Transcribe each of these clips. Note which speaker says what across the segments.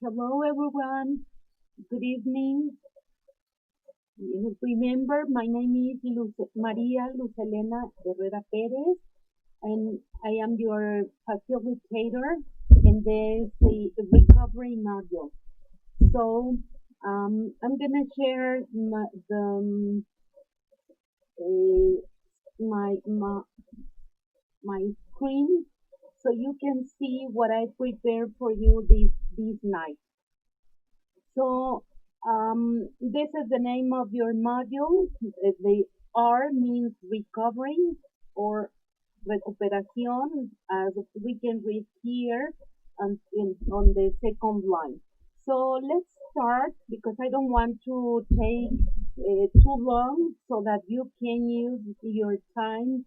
Speaker 1: Hello, everyone. Good evening. You remember, my name is Maria Luz Elena Herrera Perez, and I am your facilitator in this recovery module. So, I'm gonna share uh, my, my my screen so you can see what I prepared for you this night. So this is the name of your module. The R means recovery or recuperación, as we can read here on the second line. So let's start because I don't want to take too long so that you can use your time.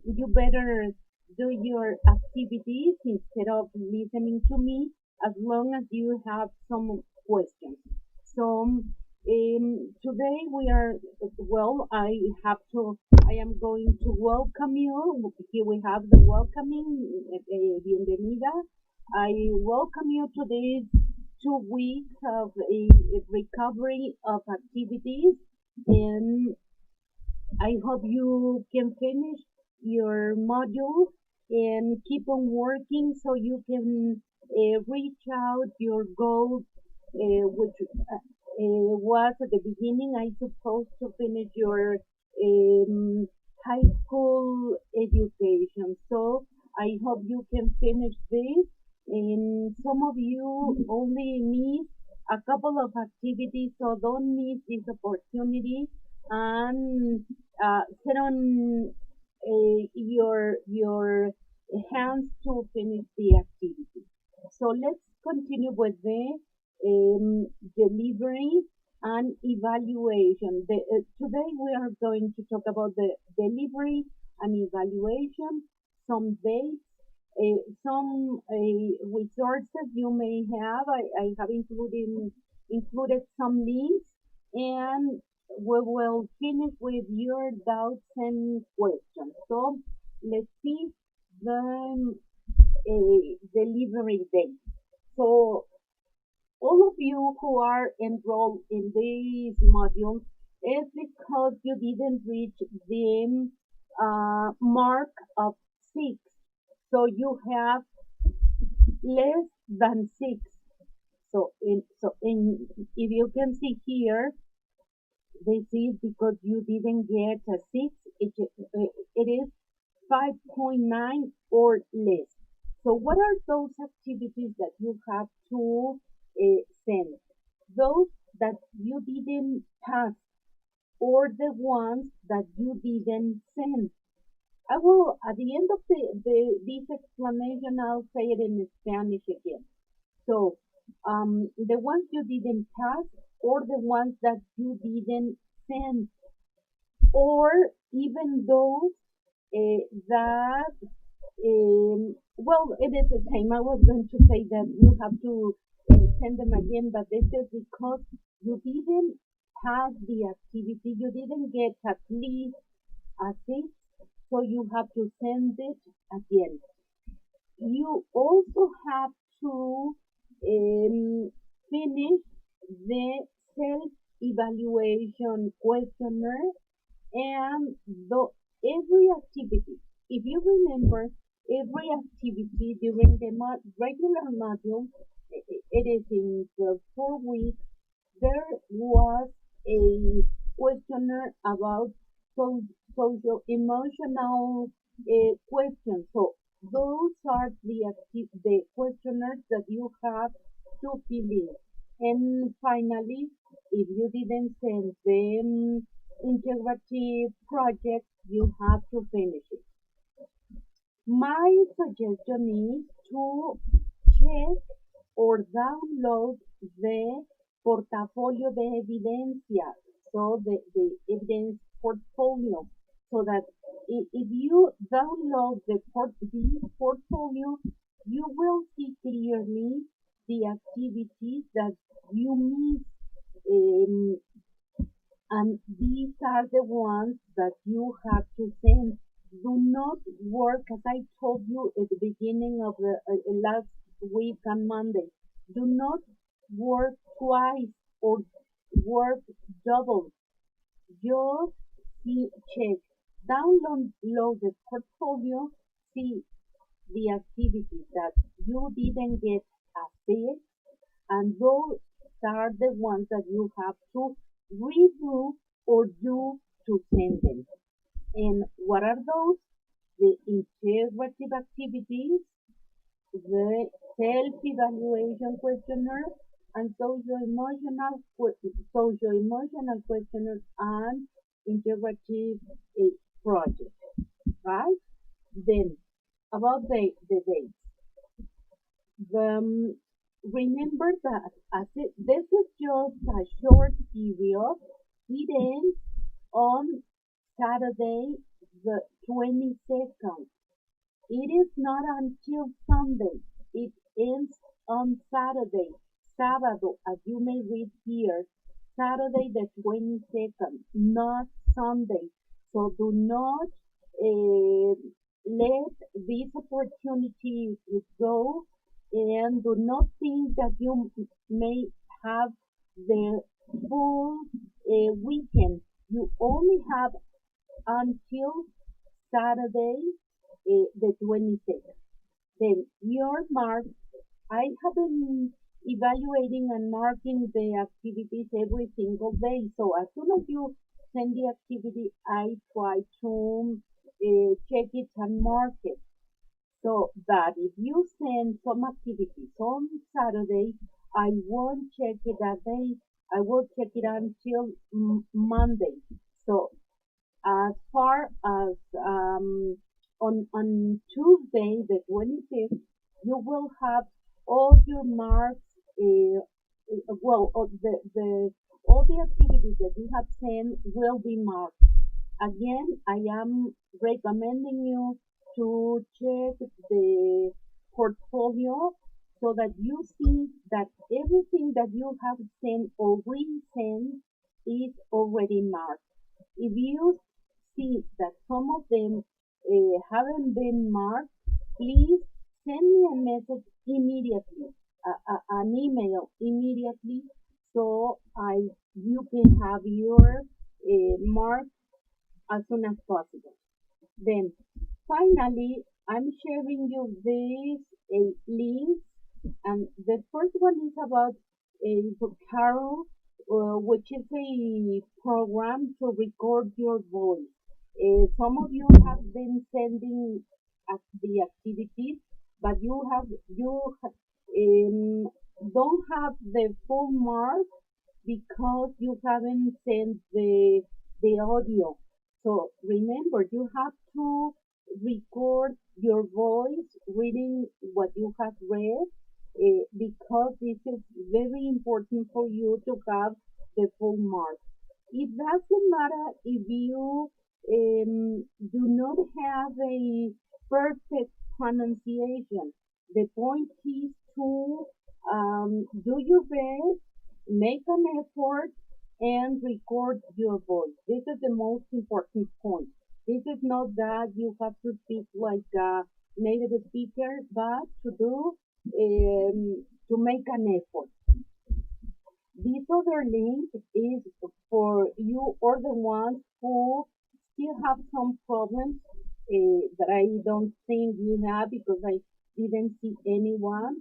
Speaker 1: You better do your activities instead of listening to me as long as you have some questions. So today we are, well, I am going to welcome you. Here we have the welcoming, bienvenida. I welcome you to these 2 weeks of a recovery of activities, and I hope you can finish your module and keep on working so you can reach out your goal, which was at the beginning. I supposed to finish your high school education. So I hope you can finish this. And some of you only miss a couple of activities, so don't miss this opportunity and set on your hands to finish the activity. So let's continue with the delivery and evaluation. Today we are going to talk about the delivery and evaluation, some dates, some resources you may have. I have included some links, and we will finish with your doubts and questions. So let's see the delivery date. So all of you who are enrolled in this module is because you didn't reach the mark of 6. So you have less than 6. If you can see here, this is because you didn't get a 6. It is 5.9 or less. So what are those activities that you have to send? Those that you didn't pass or the ones that you didn't send. I will, at the end of this explanation, I'll say it in Spanish again. So the ones you didn't pass or the ones that you didn't send, or even those that well, it is the same. I was going to say that you have to send them again, but this is because you didn't pass the activity, you didn't get at least a 6, so you have to send it again. You also have to finish the self-evaluation questionnaire and every activity. If you remember, every activity during the regular module, it is in the 4 weeks, there was a questionnaire about social emotional questions. So those are the questionnaires that you have to fill in. And finally, if you didn't send the integrative project, you have to finish it. My suggestion is to check or download the portafolio de evidencia, so the evidence portfolio, so that if you download this portfolio, you will see clearly the activities that you miss, and these are the ones that you have to send. Do not work, as I told you at the beginning of the last week on Monday. Do not work twice or work double. Just check, download the portfolio, see the activities that you didn't get as big, and those are the ones that you have to redo or do to send them. And what are those? The integrative activities, the self-evaluation questionnaire, and social-emotional questionnaire, and integrative project, right? Then, about the dates. Um, Remember that this is just a short period. It ends on Saturday, the 22nd. It is not until Sunday. It ends on Saturday, sábado, as you may read here, Saturday the 22nd, not Sunday. So do not uh, let this opportunity go, and do not think that you may have the full weekend. You only have until Saturday, the 26th. Then your marks, I have been evaluating and marking the activities every single day. So as soon as you send the activity, I try to check it and mark it. So that if you send some activities on Saturday, I won't check it that day. I will check it until Monday. So as far as on Tuesday, the 25th, you will have all your marks. Well, all the activities that you have sent will be marked. Again, I am recommending you to check the portfolio so that you see that everything that you have sent or resent is already marked. If you see that some of them haven't been marked, please send me a message immediately, an email immediately, so you can have your mark as soon as possible. Then finally, I'm sharing you these links, and the first one is about Carol, which is a program to record your voice. Some of you have been sending the activities, but you don't have the full mark because you haven't sent the audio. So remember, you have to record your voice reading what you have read, because this is very important for you to have the full mark. It doesn't matter if you do not have a perfect pronunciation. The point is to do your best, make an effort, and record your voice. This is the most important point. This is not that you have to speak like a native speaker, but to make an effort. This other link is for you or the ones who still have some problems that I don't think you have, because I didn't see anyone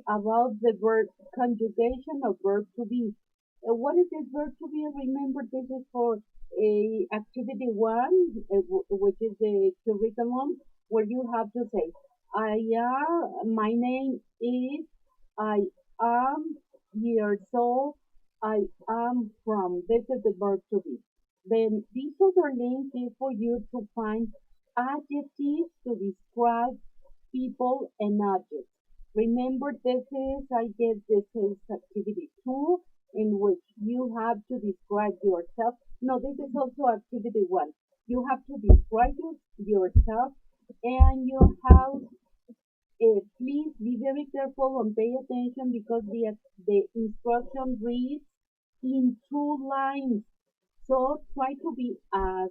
Speaker 1: about the verb conjugation of verb to be. What is this verb to be? Remember, this is for activity one, which is the curriculum, where you have to say, my name is, I am years old, I am from. This is the verb to be. Then this other link is for you to find adjectives to describe people and objects. Remember, I guess this is activity two, in which you have to describe yourself. No, this is also activity one. You have to describe yourself and your house. Please be very careful and pay attention, because the instruction reads in two lines. So try to be as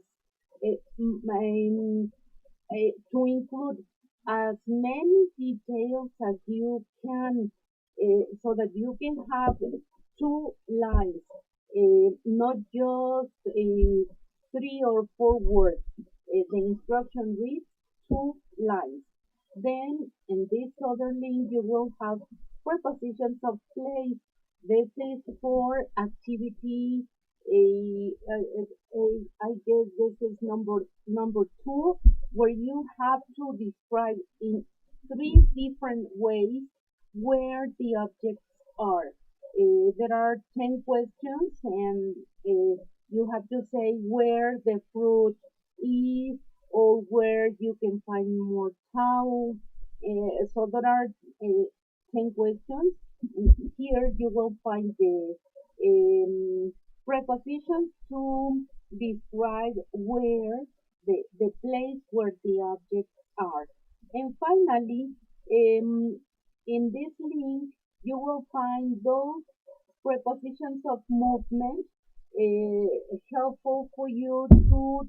Speaker 1: to include as many details as you can. so that you can have two lines, not just 3 or 4 words. The instruction reads 2 lines. Then in this other link you will have prepositions of place. This is for activity. I guess this is number 2, where you have to describe in 3 different ways where the objects are. There are 10 questions, and you have to say where the fruit is, or where you can find more towels. So there are 10 questions. Here you will find the prepositions to describe where the place where the objects are. And finally, in this link, you will find those prepositions of movement helpful for you to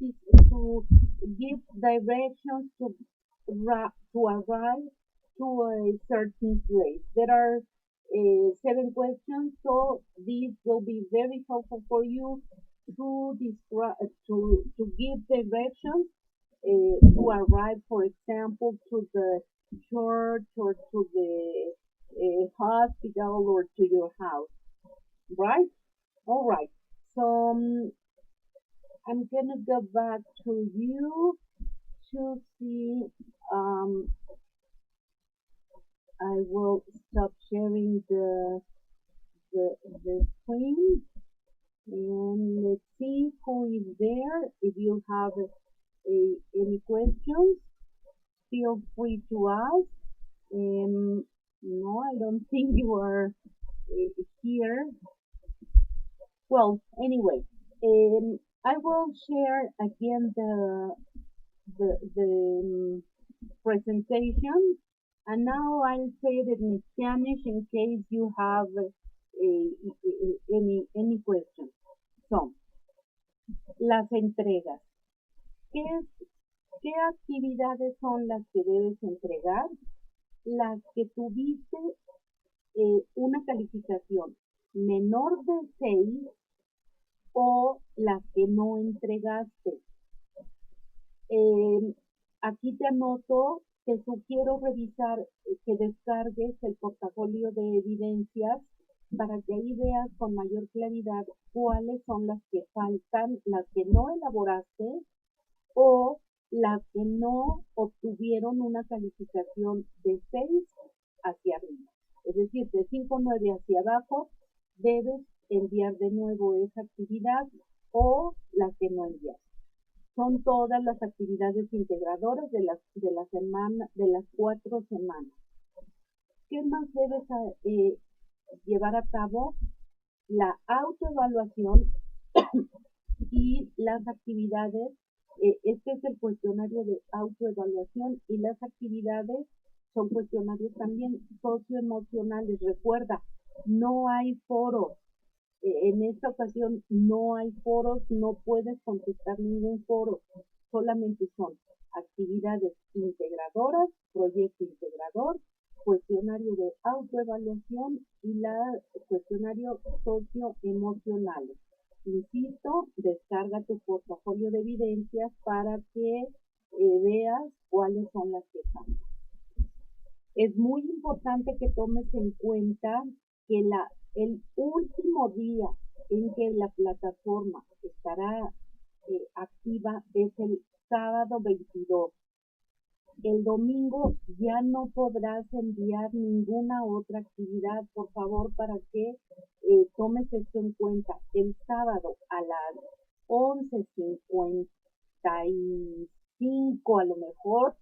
Speaker 1: give directions to arrive to a certain place. There are 7 questions, so these will be very helpful for you to describe to give directions to arrive, for example, to the church or to the hospital or to your house, right? All right. So I'm gonna go back to you to see. Um, I will stop sharing the screen, and let's see who is there. If you have any questions, feel free to ask. No, I don't think you are here. Well, anyway, I will share again the presentation, and now I'll say it in Spanish in case you have any questions. So, las entregas. ¿Qué actividades son las que debes entregar? Las que tuviste una calificación menor de 6 o las que no entregaste. Aquí te anoto, te sugiero revisar, que descargues el portafolio de evidencias para que ahí veas con mayor claridad cuáles son las que faltan, las que no elaboraste o las que no obtuvieron una calificación de 6 hacia arriba. Es decir, de 5-9 hacia abajo, debes enviar de nuevo esa actividad o las que no enviaste. Son todas las actividades integradoras de las 4 semanas. ¿Qué más debes llevar a cabo? La autoevaluación y las actividades. Este es el cuestionario de autoevaluación, y las actividades son cuestionarios también socioemocionales. Recuerda, no hay foros. En esta ocasión no hay foros, no puedes contestar ningún foro, solamente son actividades integradoras, proyecto integrador, cuestionario de autoevaluación y cuestionario socioemocional. Insisto, descarga tu portafolio de evidencias para que veas cuáles son las que faltan. Es muy importante que tomes en cuenta que el último día en que la plataforma estará activa es el sábado 22. El domingo ya no podrás enviar ninguna otra actividad, por favor, para que tomes esto en cuenta. El sábado a las 11:55 a lo mejor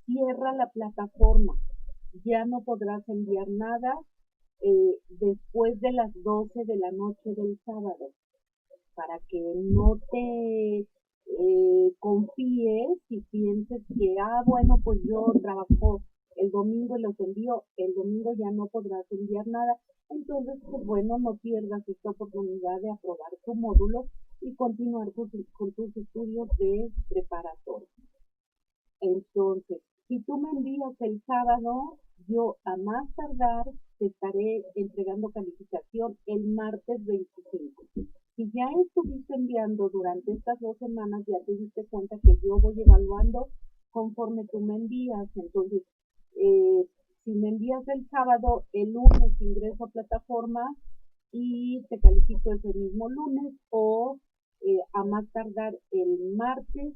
Speaker 1: cierra la plataforma. Ya no podrás enviar nada después de las 12 de la noche del sábado, para que no te confíes y pienses que, bueno, pues yo trabajo el domingo y los envío, el domingo ya no podrás enviar nada. Entonces, pues bueno, no pierdas esta oportunidad de aprobar tu módulo y continuar con tus estudios de preparatoria. Entonces, si tú me envías el sábado, yo a más tardar te estaré entregando calificación el martes 25. Si ya estuviste enviando durante estas 2 semanas, ya te diste cuenta que yo voy evaluando conforme tú me envías. Entonces, eh, si me envías el sábado, el lunes ingreso a plataforma y te califico ese mismo lunes o a más tardar el martes,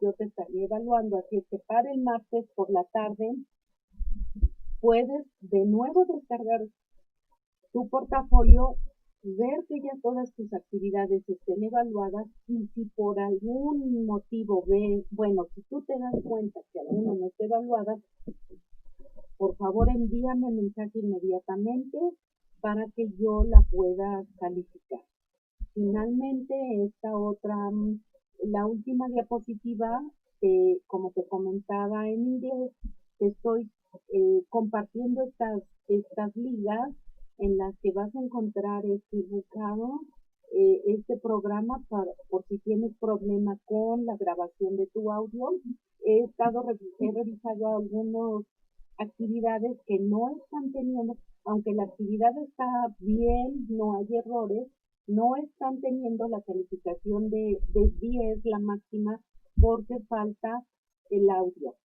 Speaker 1: yo te estaría evaluando. Así es que para el martes por la tarde puedes de nuevo descargar tu portafolio, ver que ya todas tus actividades estén evaluadas y si por algún motivo ves, bueno, si tú te das cuenta que alguna no está evaluada, por favor envíame mensaje inmediatamente para que yo la pueda calificar. Finalmente, la última diapositiva, como te comentaba en inglés, te estoy compartiendo estas ligas en las que vas a encontrar este buscado, este programa por si tienes problema con la grabación de tu audio. He revisado algunas actividades que no están teniendo, aunque la actividad está bien, no hay errores, no están teniendo la calificación de 10, la máxima, porque falta el audio.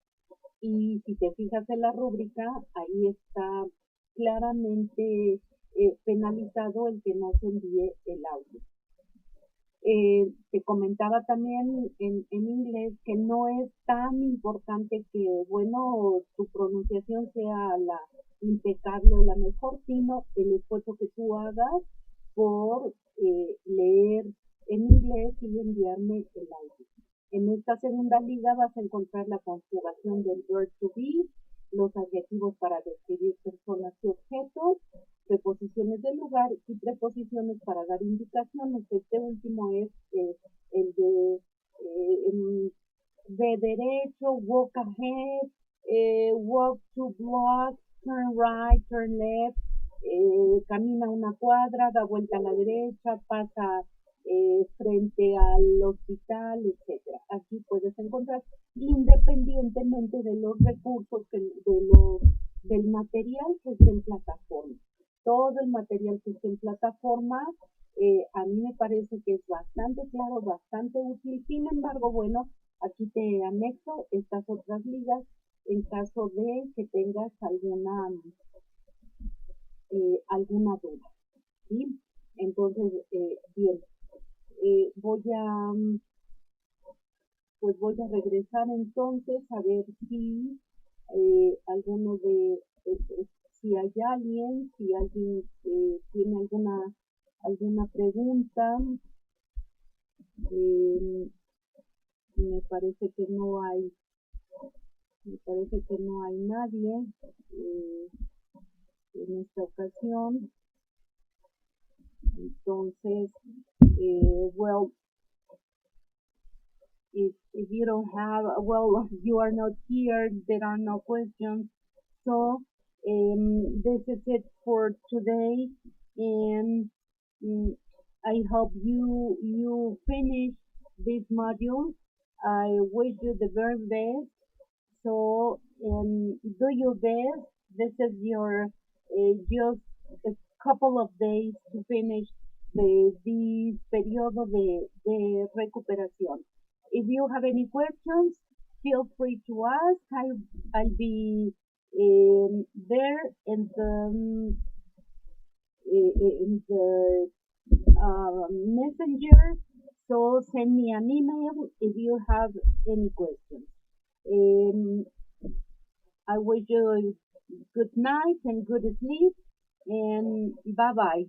Speaker 1: Y si te fijas en la rúbrica, ahí está claramente penalizado el que no se envíe el audio. Te comentaba también en inglés que no es tan importante que, bueno, tu pronunciación sea la impecable o la mejor, sino el esfuerzo que tú hagas por leer en inglés y enviarme el audio. En esta segunda liga vas a encontrar la conjugación del verb to be, los adjetivos para describir personas y objetos, preposiciones de lugar y preposiciones para dar indicaciones. Este último es el de derecho, walk ahead, walk 2 blocks, turn right, turn left, camina una cuadra, da vuelta a la derecha, pasa frente al hospital, etcétera. Aquí puedes encontrar, independientemente de los recursos, del material que esté en plataforma. Todo el material que esté en plataforma, a mí me parece que es bastante claro, bastante útil. Sin embargo, bueno, aquí te anexo estas otras ligas en caso de que tengas alguna duda, ¿sí? Entonces, bien, pues voy a regresar entonces a ver si si hay si alguien tiene alguna pregunta. Me parece que no hay nadie en esta ocasión. Entonces, well, if you don't have, well, you are not here, there are no questions. So this is it for today, and I hope you finish this module. I wish you the very best. So do your best. This is your just a couple of days to finish the periodo de recuperación. If you have any questions, feel free to ask. I'll be there in the messenger. So send me an email if you have any questions. I wish you a good night and good sleep, and bye bye.